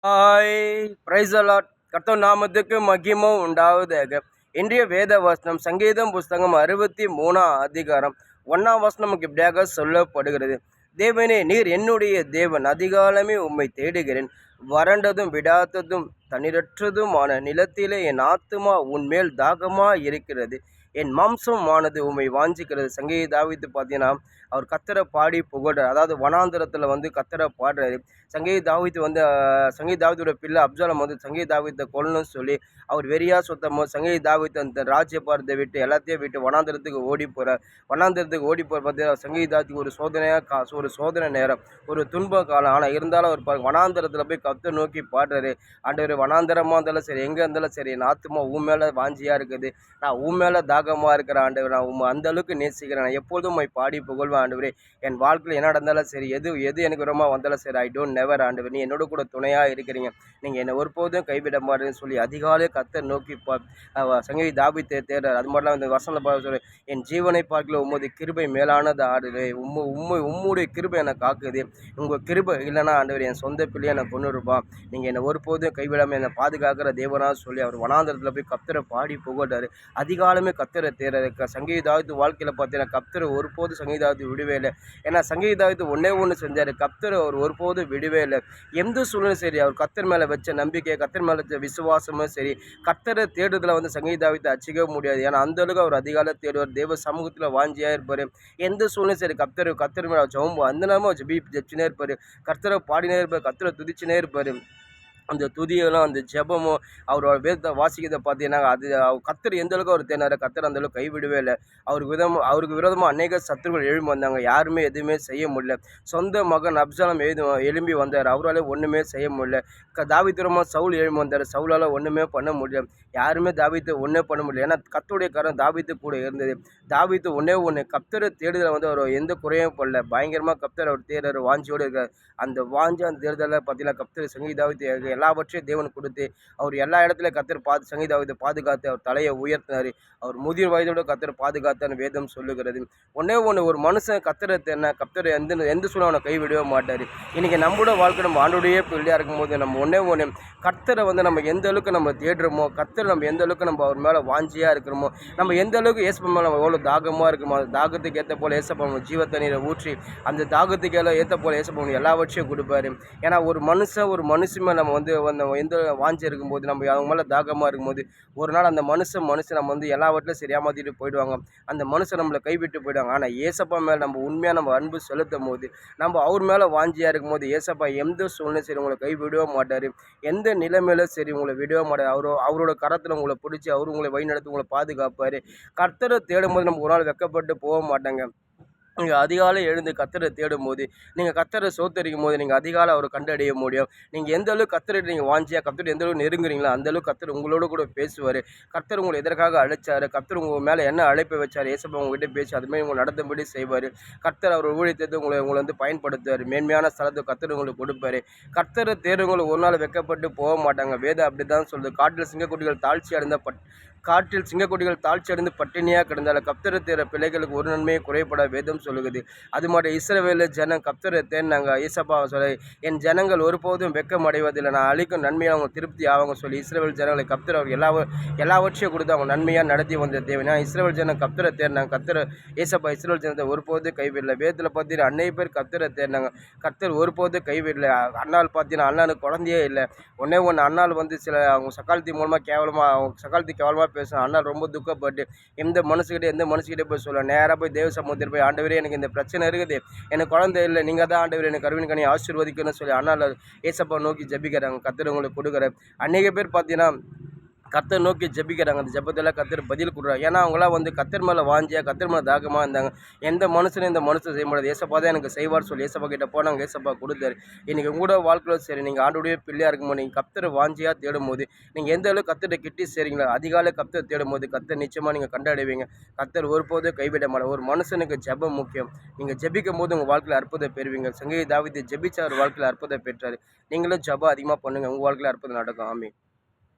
Hi price allot கர்த்தர் நாமத்துக்கு மகிமை உண்டாவதாக. இன்றைய வேத வசனம் சங்கீதம் புஸ்தகம் 63ஆம் அதிகாரம் 1ஆம் வசனம் நமக்கு இப்படியாக சொல்லப்படுகிறது. தேவனே, நீர் என்னுடைய தேவன், அதிகாலமே உம்மை தேடுகிறேன். வறண்டதும் விடாததும் தண்ணீரற்றதுமான நிலத்திலே என் ஆத்துமா உன்மேல் தாகமா இருக்கிறது. என் மாம்சமானது உம்மை வாஞ்சிக்கிறது. சங்கீத தாவீது பார்த்தீங்கன்னா, அவர் கர்த்தரை பாடி புகழ்றார். அதாவது வனாந்தரத்தில் கர்த்தரை பாடுறாரு. சங்கீத தாவீதோட பிள்ளை அப்சலோம் சங்கீத தாவீதை கொல்லணும்னு சொல்லி அவர் வெறியா சுத்தமோ சங்கீத தாவீது அந்த ராஜ்யபாரத்தை விட்டு எல்லாத்தையும் விட்டு வனாந்தரத்துக்கு ஓடி போகிறார். வனாந்தரத்துக்கு ஓடி போகிற பார்த்தீங்கன்னா சங்கீத தாவீதுக்கு ஒரு சோதனை நேரம், ஒரு துன்ப காலம். ஆனால் இருந்தாலும் அவர் வனாந்தரத்தில் போய் கர்த்தரை நோக்கி பாடுறாரு. ஆண்டவர், வனாந்தரமாக இருந்தாலும் சரி, எங்கே இருந்தாலும் சரி, என் ஆத்துமா உன் மேலே வாஞ்சியாக இருக்குது. நான் உன் மேலே தாகமாக இருக்கிறேன் ஆண்டவர். நான் அந்த அளவுக்கு நேசிக்கிறேன். நான் எப்பொழுதும் பாடி புகழ்வேன் ஆண்டவரே. என் வாழ்க்கையில் என்ன நடந்தாலும் சரி, எது எனக்கு விரமாக வந்தாலும் சரி, ஐ டோன்ட் நெவர் ஆண்டவர். நீ என்னோட கூட துணையாக இருக்கிறீங்க. நீங்கள் என்னை ஒருபோதும் கைவிட மாட்டேன்னு சொல்லி அதிகாலை கர்த்தர் நோக்கி சங்கீத தாவீதை தேடுறார். அது மட்டும் இந்த வசனத்தில் சொல்லி, என் ஜீவனை பார்க்கல உமது கிருபை மேலானது ஆடுது. உம்முடைய கிருபை என்னை காக்குது. உங்கள் கிருபை இல்லைன்னா ஆண்டவர் என் சொந்த பிள்ளையை என்னை கொண்டு இருப்பான். நீங்கள் என்னை ஒருபோதும் கைவிடாமல் என்னை பாதுகாக்கிற தேவனாக சொல்லி அவர் வனாந்தரத்தில் போய் கர்த்தரை பாடி புகழ்றாரு. அதிகாலமே கர்த்தரை தேடுறாரு. சங்கீத தாவீது வாழ்க்கையில் பார்த்தீங்கன்னா கர்த்தரை ஒருபோது சங்கீத தாவீது விடவே இல்லை. ஏன்னா சங்கீத தாவீது ஒன்று செஞ்சார். கர்த்தரை அவர் ஒருபோது விடவே இல்லை. எந்த சூழ்நிலை சரி, அவர் கர்த்தர் மேலே வச்ச நம்பிக்கை, கர்த்தர் மேலே வச்ச விசுவாசமும் சரி, கர்த்தரை தேடுதல சங்கீத தாவீதை அச்சிக்க முடியாது. ஏன்னா அந்த அளவுக்கு அவர் அதிகாலை தேடுவார். தேவ சமூகத்தில் வாஞ்சியாக இருப்பார். எந்த சூழ்நிலை சரி, கர்த்தர் மேலே ஜெபம் அந்த நேரமும் ஜெபிச்சுனே இருப்பார். கர்த்தரை பாடினே இருப்பார். கர்த்தரை துதிச்சுனே இருப்பார். அந்த துதியெல்லாம் அந்த ஜெபமும் அவரோட வேதத்தை வாசிக்கிறத பார்த்தீங்கன்னா, அது கர்த்தர் எந்த அளவுக்கு அவர் தேடினார். கர்த்தர் அந்த அளவுக்கு கைவிடவே இல்லை. அவருக்கு விரோதமாக அநேக சத்துருக்கள் எழும்பி வந்தாங்க. யாருமே எதுவுமே செய்ய முடியல. சொந்த மகன் அப்சலோம் எழும்பி வந்தார். அவரால் ஒன்றுமே செய்ய முடியல. தாவீது சவுல் எழும்பி வந்தார். சவுலால் ஒன்றுமே பண்ண முடியல. யாருமே தாவீதை ஒன்றே பண்ண முடியல. ஏன்னா கர்த்தருடைய கரம் தாவீது கூட இருந்தது. தாவீது ஒன்று கர்த்தரை தேடுதல் அவர் எந்த குறையும் பண்ணல. பயங்கரமாக கர்த்தர் அவர் தேடுற வாஞ்சியோடு இருக்கார். அந்த வாஞ்சி அந்த தேடுதலில் பார்த்தீங்கன்னா கர்த்தர் சங்கீத தாவீது எல்லாவற்றையும் தேவன் கொடுத்து அவர் எல்லா இடத்துலையும் கர்த்தர் சங்கீத தாவீதை பாதுகாத்து அவர் தலையை உயர்த்தினார். அவர் முதிர் வயதோட கர்த்தர் பாதுகாத்தான்னு வேதம் சொல்லுகிறது. ஒரு மனுஷன் கர்த்தரை தேடினா கர்த்தர் எந்த சூழ்நிலை அவனை கைவிடவே மாட்டார். இன்றைக்கி நம்மளோட வாழ்க்கை நம்ம ஆண்டோடையே பிள்ளையாக இருக்கும்போது நம்ம கர்த்தரை நம்ம எந்த அளவுக்கு நம்ம தேடுறோமோ, கர்த்தர் நம்ம எந்த அளவுக்கு நம்ம அவர் மேலே வாஞ்சியாக இருக்கிறோமோ, நம்ம எந்த அளவுக்கு ஏசப்பா மேலே நம்ம எவ்வளோ தாகமாக இருக்குமோ, அந்த தாகத்துக்கு ஏற்ற போல் ஏசப்பா நம்ம ஜீவ தண்ணீரை ஊற்றி அந்த தாகத்துக்கு எல்லாம் ஏற்ற போல் ஏசப்பா எல்லாவற்றையும் கொடுப்பாரு. ஏன்னா ஒரு மனுஷன் மேலே நம்ம எந்த வாஞ்சி இருக்கும்போது, நம்ம அவங்க மேலே தாகமாக இருக்கும்போது, ஒரு நாள் அந்த மனுஷன் நம்ம எல்லாவற்றிலும் சரியாமாத்திட்டு போயிடுவாங்க. அந்த மனுஷன் நம்மளை கைவிட்டு போயிடுவாங்க. ஆனால் ஏசப்பா மேலே நம்ம உண்மையாக நம்ம அன்பு செலுத்தும் போது, நம்ம அவர் மேலே வாஞ்சியாக இருக்கும்போது, ஏசப்பா எந்த சூழ்நிலை சரி உங்களை கைவிடவே மாட்டார். எந்த நிலைமையில சரி உங்களை விடவே மாட்டார். அவரோட கரத்தில் உங்களை பிடிச்சி அவர் உங்களை வழிநடத்தி உங்களை பாதுகாப்பார். கர்த்தரை தேடும்போது நம்ம ஒரு நாள் வெட்கப்பட்டு போக மாட்டாங்க. நீங்கள் அதிகாலை எழுந்து கர்த்தரை தேடும்போது, நீங்கள் கர்த்தரை சோத்தரிக்கும் போது நீங்கள் அதிகாலை அவரை கண்டடைய முடியும். நீங்கள் எந்த அளவுக்கு கர்த்தரை நீங்கள் வாஞ்சியாக கர்த்தர் எந்த அளவுக்கு நெருங்குறீங்களோ அந்த அளவுக்கு கர்த்தர் உங்களோட கூட பேசுவார். கர்த்தர் உங்களை எதற்காக அழைச்சார், கர்த்தர் உங்கள் மேலே என்ன அழைப்பை வச்சார், ஏசப்பா உங்கள்கிட்ட பேசி அதுமாதிரி உங்களை நடத்தும்படி செய்வார். கர்த்தர் அவர் ஊழியத்தை உங்களை பயன்படுத்துவார். மேன்மையான ஸ்தலத்தை கர்த்தர் உங்களுக்கு கொடுப்பாரு. கர்த்தரை தேடுறவங்களை ஒரு நாள் வெட்கப்பட்டு போக மாட்டாங்க. வேதம் அப்படி தான் சொல்லுது. காட்டில் சிங்கக்குட்டிகள் தாழ்ச்சி அடைந்து பட்டினியாக கிடந்தால் கர்த்தரை தேடுற பிள்ளைகளுக்கு ஒரு நன்மையை குறைபட வேதம் சொல்லுகிறது. அது மாதிரி இஸ்ரவேல் ஜனம் கர்த்தரை தேடினாங்க. ஏசப்பா சொல்லி, என் ஜனங்கள் ஒருபோதும் வெக்கம் அடைவதில்லை, நான் அழிக்கும் நன்மையாக அவங்க திருப்தி ஆவாங்க சொல்லி இஸ்ரவேல் ஜனங்களை கர்த்தர் அவர் எல்லாவற்றையும் கொடுத்து அவங்க நன்மையாக நடத்தி வந்த தேவனா இஸ்ரவேல் ஜனம் கர்த்தரை தேடினாங்க. ஏசப்பா இஸ்ரவேல் ஜனத்தை ஒருபோது கைவிடலை. வேதத்தில் பார்த்தீங்கன்னா அன்னைய பேர் கர்த்தரை தேடினாங்க. கர்த்தர் ஒருபோது கைவிடலை. அண்ணால் பார்த்தீங்கன்னா அண்ணனுக்கு குழந்தையே இல்லை. ஒன்று அண்ணால் அவங்க சக்காலத்தி மூலமாக கேவலமாக பேசுகிறேன். அண்ணா ரொம்ப துக்கப்பட்டு எந்த மனுஷக்கிட்டே போய் சொல்ல, நேராக போய் தேவ சமூகத்தில் போய், ஆண்டவரே எனக்கு இந்த பிரச்சனை இருக்குது, எனக்கு குழந்தை இல்லை, நீங்கள் தான் ஆண்டவரே எனக்கு கருவின் கனி ஆசீர்வதிக்கணும்னு சொல்லி அண்ணா ஏசப்பா நோக்கி ஜெபிக்கிறாங்க. கர்த்தர் உங்களுக்கு கொடுக்குறாரு. அநேக பேர் பார்த்தீங்கன்னா கர்த்தர் நோக்கி ஜெபிக்கிறாங்க. அந்த ஜெபத்தில் கர்த்தர் பதில் கொடுக்குறாங்க. ஏன்னா அவங்களாம் கர்த்தர் மேலே வாஞ்சியாக கர்த்தர் மேலே தாகமாக இருந்தாங்க. இந்த மனுஷன் செய்ய முடியாது, ஏசப்பா தான் எனக்கு செய்வார் சொல்லி ஏசப்பா கிட்ட போனாங்க. ஏசப்பா கொடுத்தாரு. இன்றைக்கி உங்களோட வாழ்க்கையில் சரி, நீங்கள் ஆண்டோடைய பிள்ளையாக இருக்கும்போது, நீங்கள் கர்த்தர் வாஞ்சியாக தேடும்போது, நீங்கள் எந்த அளவுக்கு கர்த்தரை கிட்டி செய்கிறீங்களோ, அதிகாலை கர்த்தர் தேடும்போது கர்த்தர் நிச்சயமாக நீங்கள் கண்டடைவீங்க. கர்த்தர் ஒருபோதும் கைவிட மாட்டார். ஒரு மனுஷனுக்கு ஜெபம் முக்கியம். நீங்கள் ஜெபிக்கும் போது உங்கள் வாழ்க்கையில் அற்புதம் பெறுவீங்க. சங்கீத தாவீது ஜெபிச்ச அவர் வாழ்க்கையில் அற்புதம் பெற்றார். நீங்களும் ஜெபம் அதிகமாக பண்ணுங்கள், உங்கள் வாழ்க்கையில் அற்புதம் நடக்கும். ஆமென்.